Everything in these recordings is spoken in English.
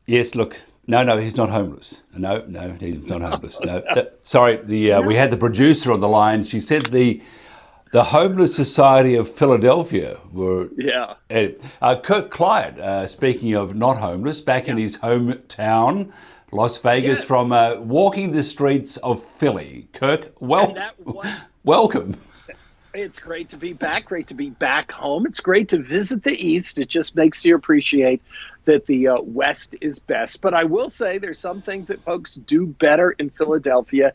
Yes, look, no, he's not homeless. No, he's not homeless. No, sorry, we had the producer on the line. She said the Homeless Society of Philadelphia were. Yeah. Kirk Clyatt, speaking of not homeless, back in his hometown, Las Vegas, Yes. from walking the streets of Philly. Kirk, And that was welcome. It's great to be back. Great to be back home. It's great to visit the East. It just makes you appreciate that the West is best. But I will say there's some things that folks do better in Philadelphia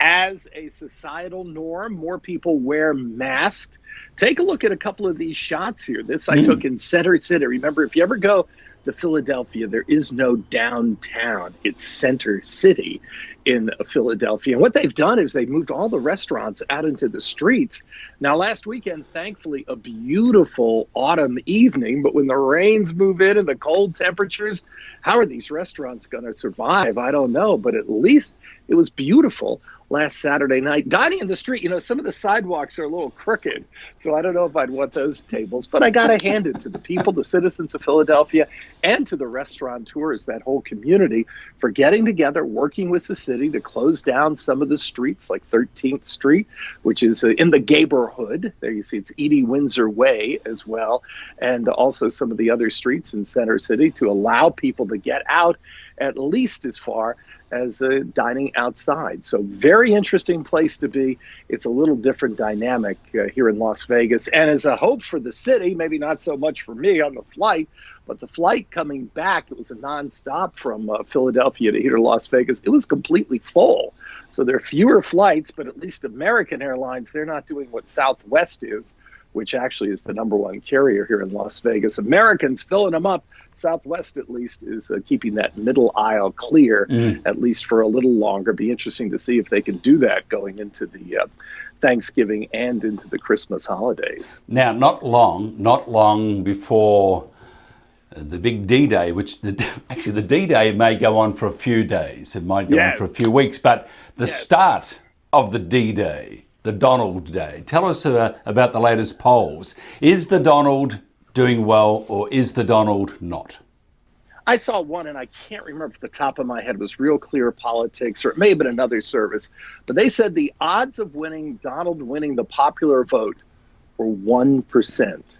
as a societal norm. More people wear masks. Take a look at a couple of these shots here. This I took in Center City. Remember, if you ever go to Philadelphia, there is no downtown. It's Center City in Philadelphia. And what they've done is they've moved all the restaurants out into the streets. Now, last weekend, thankfully, a beautiful autumn evening, but when the rains move in and the cold temperatures, how are these restaurants going to survive? I don't know, but at least it was beautiful last Saturday night. Dining in the street, some of the sidewalks are a little crooked, so I don't know if I'd want those tables, but I got to hand it to the people, the citizens of Philadelphia, and to the restaurateurs, that whole community, for getting together, working with the city to close down some of the streets, like 13th Street, which is in the neighborhood. There you see it's Edie Windsor Way as well, and also some of the other streets in Center City to allow people to get out at least as far as dining outside. So very interesting place to be. It's a little different dynamic here in Las Vegas. And as a hope for the city, maybe not so much for me on the flight, but the flight coming back, it was a nonstop from Philadelphia to here to Las Vegas. It was completely full. So there are fewer flights, but at least American Airlines, they're not doing what Southwest is, which actually is the number one carrier here in Las Vegas. Americans filling them up. Southwest, at least, is keeping that middle aisle clear, at least for a little longer. Be interesting to see if they can do that going into the Thanksgiving and into the Christmas holidays. Now, not long before the big D-Day, which actually the D-Day may go on for a few days. It might go on for a few weeks, but the start of the D-Day, the Donald Day. Tell us about the latest polls. Is the Donald doing well, or is the Donald not? I saw one, and I can't remember off the top of my head. It was Real Clear Politics, or it may have been another service. But they said the odds of Donald winning the popular vote were 1%.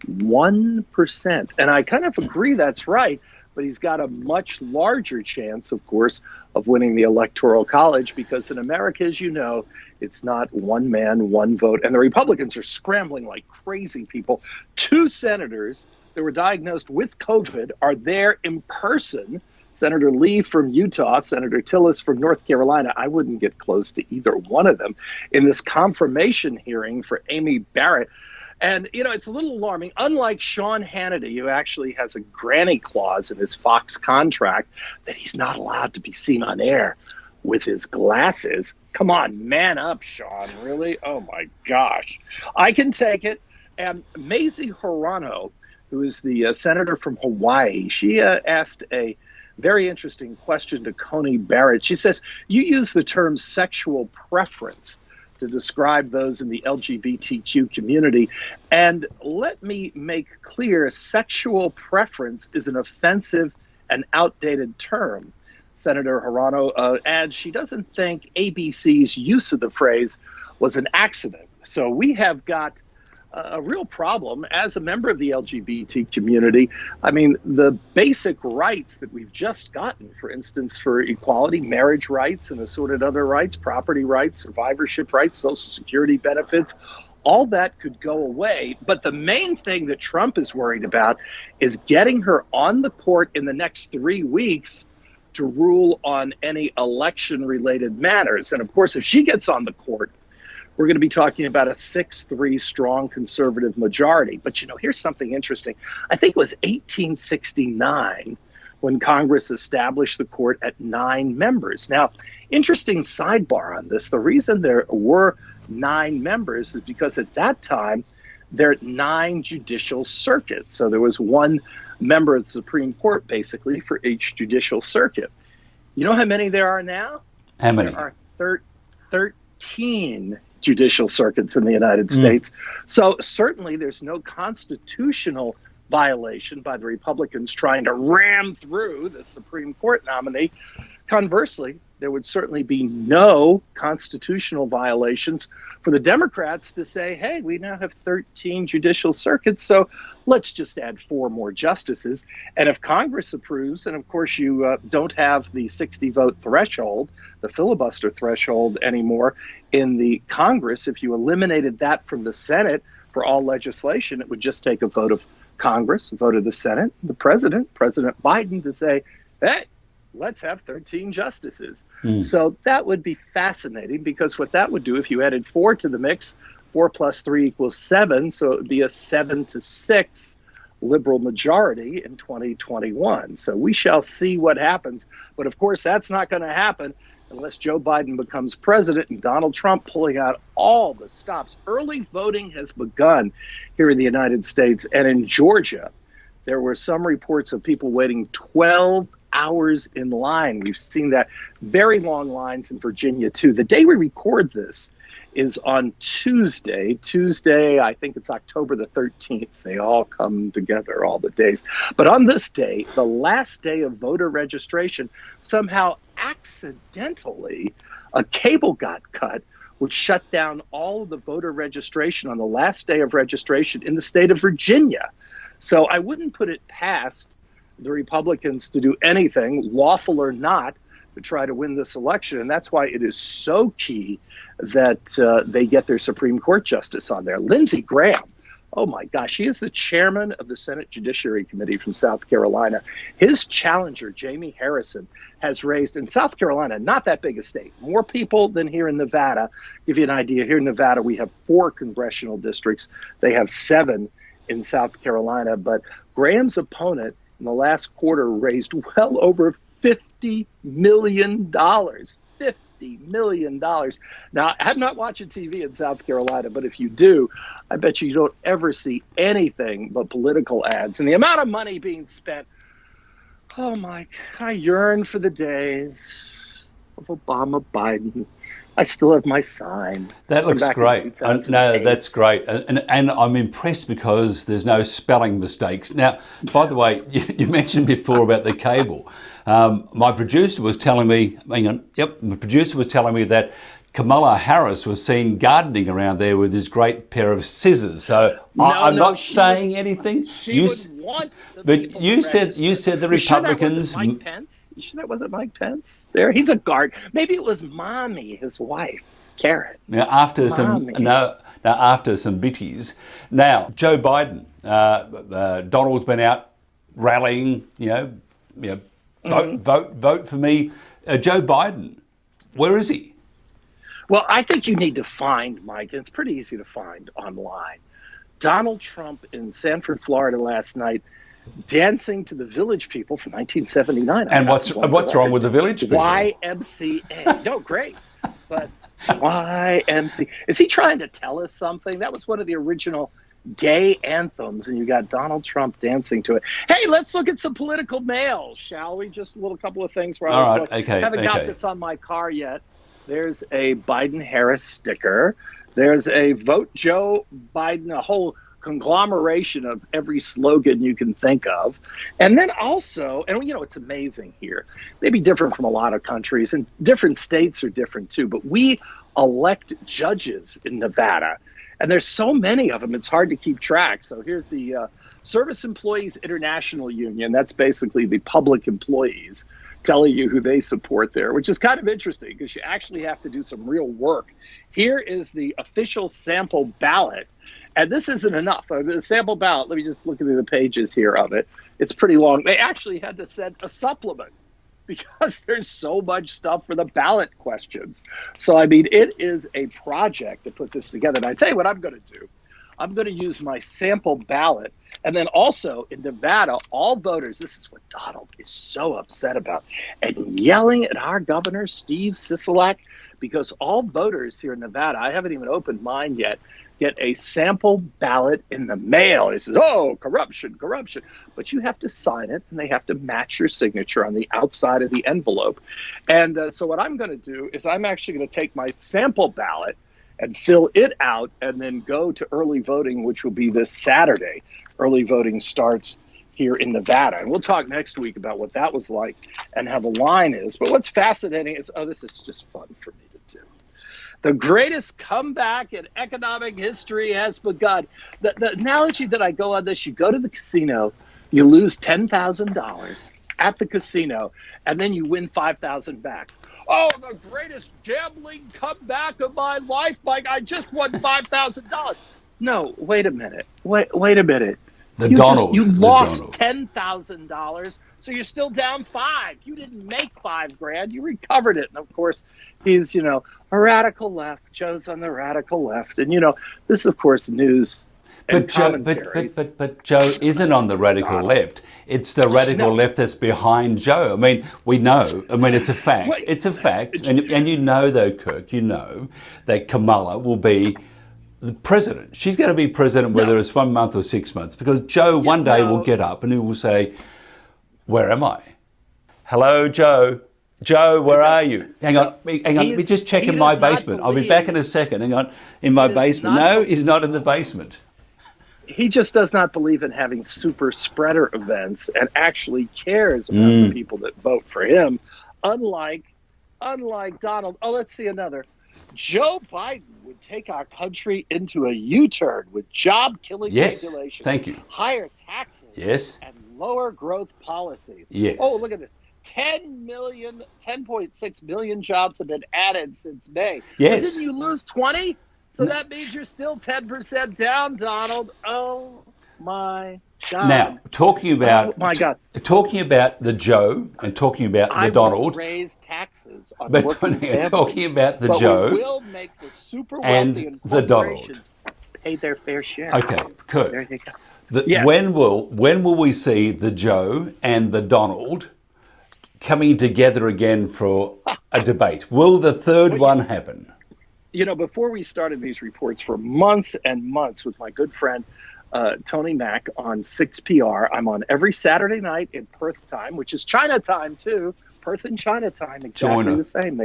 1%. And I kind of agree that's right. But he's got a much larger chance, of course, of winning the Electoral College, because in America, as you know, it's not one man, one vote. And the Republicans are scrambling like crazy people. 2 senators that were diagnosed with COVID are there in person. Senator Lee from Utah, Senator Tillis from North Carolina. I wouldn't get close to either one of them in this confirmation hearing for Amy Barrett. And, it's a little alarming. Unlike Sean Hannity, who actually has a granny clause in his Fox contract that he's not allowed to be seen on air with his glasses. Come on, man up, Sean. Really? Oh, my gosh. I can take it. And Mazie Hirono, who is the senator from Hawaii, she asked a very interesting question to Coney Barrett. She says, you use the term sexual preference to describe those in the LGBTQ community. And let me make clear, sexual preference is an offensive and outdated term. Senator Hirono adds she doesn't think ABC's use of the phrase was an accident. So we have got a real problem as a member of the LGBT community. I mean, the basic rights that we've just gotten, for instance, for equality, marriage rights and assorted other rights, property rights, survivorship rights, Social Security benefits, all that could go away. But the main thing that Trump is worried about is getting her on the court in the next 3 weeks to rule on any election-related matters. And of course, if she gets on the court, we're going to be talking about a 6-3 strong conservative majority. But, here's something interesting. I think it was 1869 when Congress established the court at 9 members. Now, interesting sidebar on this. The reason there were 9 members is because at that time, there are 9 judicial circuits. So there was 1 member of the Supreme Court, basically, for each judicial circuit. You know how many there are now? How many? There are 13 judicial circuits in the United States. So certainly there's no constitutional violation by the Republicans trying to ram through the Supreme Court nominee. Conversely, there would certainly be no constitutional violations for the Democrats to say, hey, we now have 13 judicial circuits, so let's just add 4 more justices. And if Congress approves, and of course you don't have the 60-vote threshold, the filibuster threshold anymore in the Congress, if you eliminated that from the Senate for all legislation, it would just take a vote of Congress, a vote of the Senate, the President Biden, to say, hey, let's have 13 justices. So that would be fascinating, because what that would do, if you added 4 to the mix, 4 plus 3 equals 7. So it would be a 7-6 liberal majority in 2021. So we shall see what happens. But of course, that's not going to happen unless Joe Biden becomes president and Donald Trump pulling out all the stops. Early voting has begun here in the United States. And in Georgia, there were some reports of people waiting 12 hours in line. We've seen that, very long lines in Virginia too. The day we record this is on Tuesday. I think it's October the 13th. They all come together, all the days. But on this day, the last day of voter registration, somehow accidentally a cable got cut, which shut down all of the voter registration on the last day of registration in the state of Virginia. So I wouldn't put it past the Republicans to do anything, lawful or not, to try to win this election. And that's why it is so key that they get their Supreme Court justice on there. Lindsey Graham, oh my gosh, he is the chairman of the Senate Judiciary Committee from South Carolina. His challenger, Jamie Harrison, has raised, in South Carolina, not that big a state, more people than here in Nevada. Give you an idea, here in Nevada, we have 4 congressional districts. They have 7 in South Carolina. But Graham's opponent in the last quarter raised well over $50 million. $50 million. Now, I'm not watching TV in South Carolina, but if you do, I bet you don't ever see anything but political ads. And the amount of money being spent, oh my, I yearn for the days of Obama, Biden. I still have my sign. That looks great. No, that's great. And I'm impressed because there's no spelling mistakes. Now, by the way, you mentioned before about the cable. My producer was telling me, that Kamala Harris was seen gardening around there with his great pair of scissors. So I'm not saying anything. She would want the but you said the Republicans. Sure that wasn't Mike Pence? You sure that wasn't Mike Pence? There, he's a guard. Maybe it was Mommy, his wife, Karen. Now after some bitties. Now Joe Biden, Donald's been out rallying. Vote for me. Joe Biden, where is he? Well, I think you need to find, Mike, and it's pretty easy to find online, Donald Trump in Sanford, Florida last night, dancing to the Village People from 1979. And what's wrong with the Village People? YMCA. No, great. But YMCA. Is he trying to tell us something? That was one of the original gay anthems, and you got Donald Trump dancing to it. Hey, let's look at some political mail, shall we? Just a little couple of things where I haven't got this on my car yet. There's a Biden-Harris sticker. There's a Vote Joe Biden, a whole conglomeration of every slogan you can think of. And then also, and it's amazing here, maybe different from a lot of countries, and different states are different too, but we elect judges in Nevada. And there's so many of them, it's hard to keep track. So here's the Service Employees International Union. That's basically the public employees telling you who they support there, which is kind of interesting because you actually have to do some real work. Here is the official sample ballot. And this isn't enough. The sample ballot, let me just look at the pages here of it. It's pretty long. They actually had to send a supplement because there's so much stuff for the ballot questions. So, I mean, it is a project to put this together. And I tell you what I'm going to do. I'm going to use my sample ballot. And then also in Nevada, all voters, this is what Donald is so upset about, and yelling at our governor, Steve Sisolak, because all voters here in Nevada, I haven't even opened mine yet, get a sample ballot in the mail. He says, oh, corruption. But you have to sign it, and they have to match your signature on the outside of the envelope. And so what I'm going to do is I'm actually going to take my sample ballot and fill it out and then go to early voting, which will be this Saturday. early voting starts here in Nevada. And we'll talk next week about what that was like and how the line is. But what's fascinating is, this is just fun for me to do. The greatest comeback in economic history has begun. The analogy that I go on this, you go to the casino, you lose $10,000 at the casino, and then you win $5,000 back. Oh, the greatest gambling comeback of my life, Mike. I just won $5,000. No, wait a minute. Wait a minute. You lost $10,000, so you're still down $5,000. You didn't make $5,000. You recovered it. And of course, he's, a radical left. Joe's on the radical left. And, this, of course, news and commentaries. But Joe isn't on the radical left. It's the radical left that's behind Joe. I mean, we know. I mean, it's a fact. It's a fact. And you know, though, Kirk, that Kamala will be the president. She's going to be president whether it's 1 month or 6 months, because Joe one day will get up and he will say, "Where am I? Hello, Joe. Joe, where are you? Hang on. Let me just check in my basement. I'll be back in a second. Hang on. In my basement." No, he's not in the basement. He just does not believe in having super spreader events and actually cares about the people that vote for him. Unlike Donald. Oh, let's see another. Joe Biden would take our country into a U-turn with job-killing regulations, thank you, higher taxes, and lower growth policies. Yes. Oh, look at this. 10.6 million jobs have been added since May. Yes. But didn't you lose 20? So that means you're still 10% down, Donald. Oh, my God. Now, talking about talking about the Joe and talking about the Donald. I won't raise taxes on working families, talking about the Joe, we will make the super wealthy and the Donald pay their fair share. Okay, good. There you go. When will we see the Joe and the Donald coming together again for a debate? Will the third one happen? Before we started these reports for months and months with my good friend Tony Mack on 6PR. I'm on every Saturday night in Perth time, which is China time too. Perth and China time, exactly the same.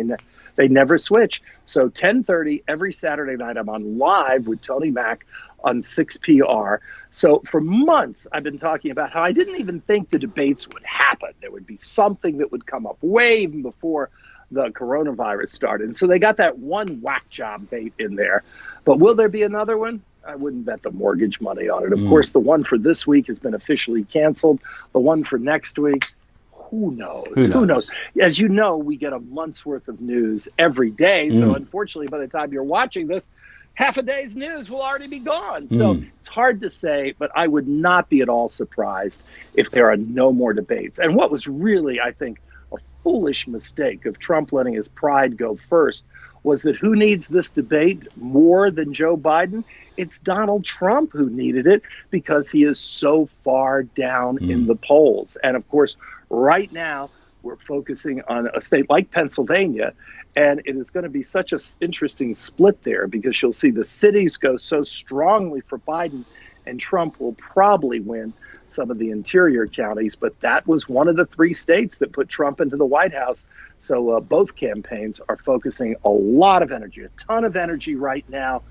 They never switch. So 10:30 every Saturday night, I'm on live with Tony Mack on 6PR. So for months, I've been talking about how I didn't even think the debates would happen. There would be something that would come up way even before the coronavirus started. And so they got that one whack job bait in there. But will there be another one? I wouldn't bet the mortgage money on it. Of course, the one for this week has been officially canceled. The one for next week, who knows? Who knows? As you know, we get a month's worth of news every day. So unfortunately, by the time you're watching this, half a day's news will already be gone. So it's hard to say, but I would not be at all surprised if there are no more debates. And what was really, I think, a foolish mistake of Trump letting his pride go first was that who needs this debate more than Joe Biden? It's Donald Trump who needed it because he is so far down in the polls. And of course, right now, we're focusing on a state like Pennsylvania, and it is going to be such an interesting split there because you'll see the cities go so strongly for Biden, and Trump will probably win some of the interior counties. But that was one of the 3 states that put Trump into the White House. So both campaigns are focusing a lot of energy, a ton of energy right now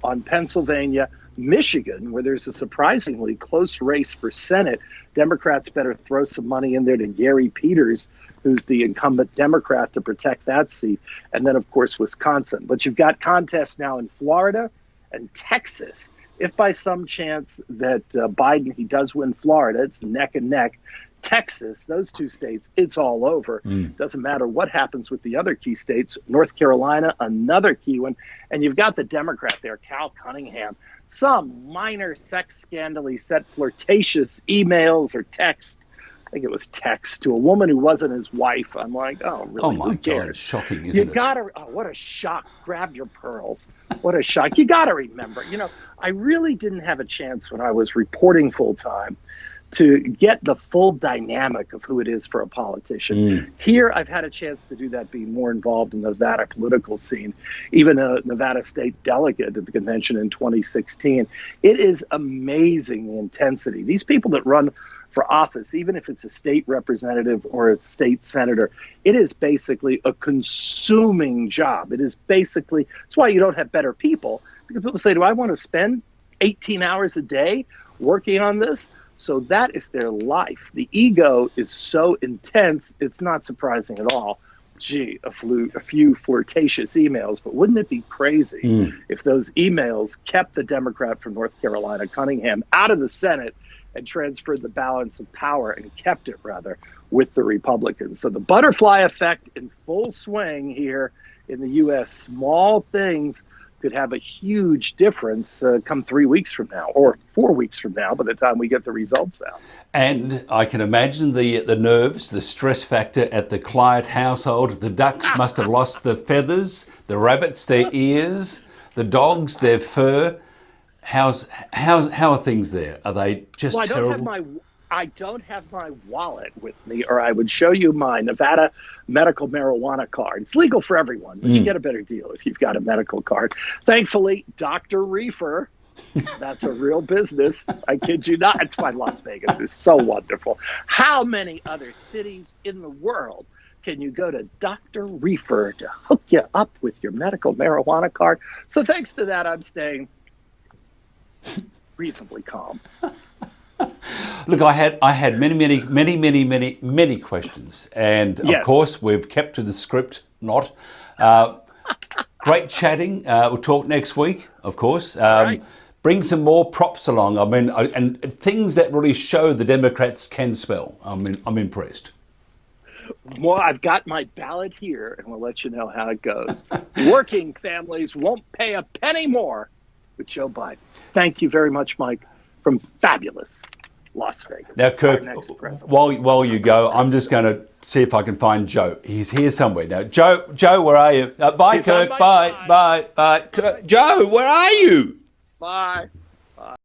on Pennsylvania, Michigan, where there's a surprisingly close race for Senate. Democrats better throw some money in there to Gary Peters, who's the incumbent Democrat, to protect that seat. And then, of course, Wisconsin. But you've got contests now in Florida and Texas. If by some chance that Biden, he does win Florida, it's neck and neck. Texas, those 2 states, it's all over. Doesn't matter what happens with the other key states. North Carolina, another key one. And you've got the Democrat there, Cal Cunningham. Some minor sex scandal. He sent flirtatious emails or text. I think it was text to a woman who wasn't his wife. I'm like, oh, really? Oh, my God. It's shocking, isn't it? What a shock. Grab your pearls. What a shock. You got to remember, I really didn't have a chance when I was reporting full time to get the full dynamic of who it is for a politician. Here, I've had a chance to do that, being more involved in the Nevada political scene, even a Nevada state delegate at the convention in 2016. It is amazing, the intensity. These people that run for office, even if it's a state representative or a state senator, it is basically a consuming job. It's why you don't have better people, because people say, do I want to spend 18 hours a day working on this. So that is their life. The ego is so intense, it's not surprising at all. Gee, a few flirtatious emails, but wouldn't it be crazy if those emails kept the Democrat from North Carolina, Cunningham, out of the Senate and transferred the balance of power and kept it, rather, with the Republicans? So the butterfly effect in full swing here in the U.S. Small things could have a huge difference come 3 weeks from now, or 4 weeks from now, by the time we get the results out. And I can imagine the nerves, the stress factor at the Clyatt household. The ducks must have lost their feathers, the rabbits their ears, the dogs their fur. How are things there? Are they just terrible? I don't have my wallet with me, or I would show you my Nevada medical marijuana card. It's legal for everyone, but you get a better deal if you've got a medical card. Thankfully, Dr. Reefer, that's a real business. I kid you not. It's why Las Vegas is so wonderful. How many other cities in the world can you go to Dr. Reefer to hook you up with your medical marijuana card? So thanks to that, I'm staying reasonably calm. Look, I had many questions, and of course we've kept to the script. Not great chatting. We'll talk next week, of course. Right. Bring some more props along. I mean, and things that really show the Democrats can spell. I'm impressed. Well, I've got my ballot here, and we'll let you know how it goes. Working families won't pay a penny more with Joe Biden. Thank you very much, Mike, from fabulous Las Vegas. Now, Kirk, while you go, I'm just going to see if I can find Joe. He's here somewhere now. Joe, where are you? Bye, Kirk. Bye. Joe, where are you? Bye.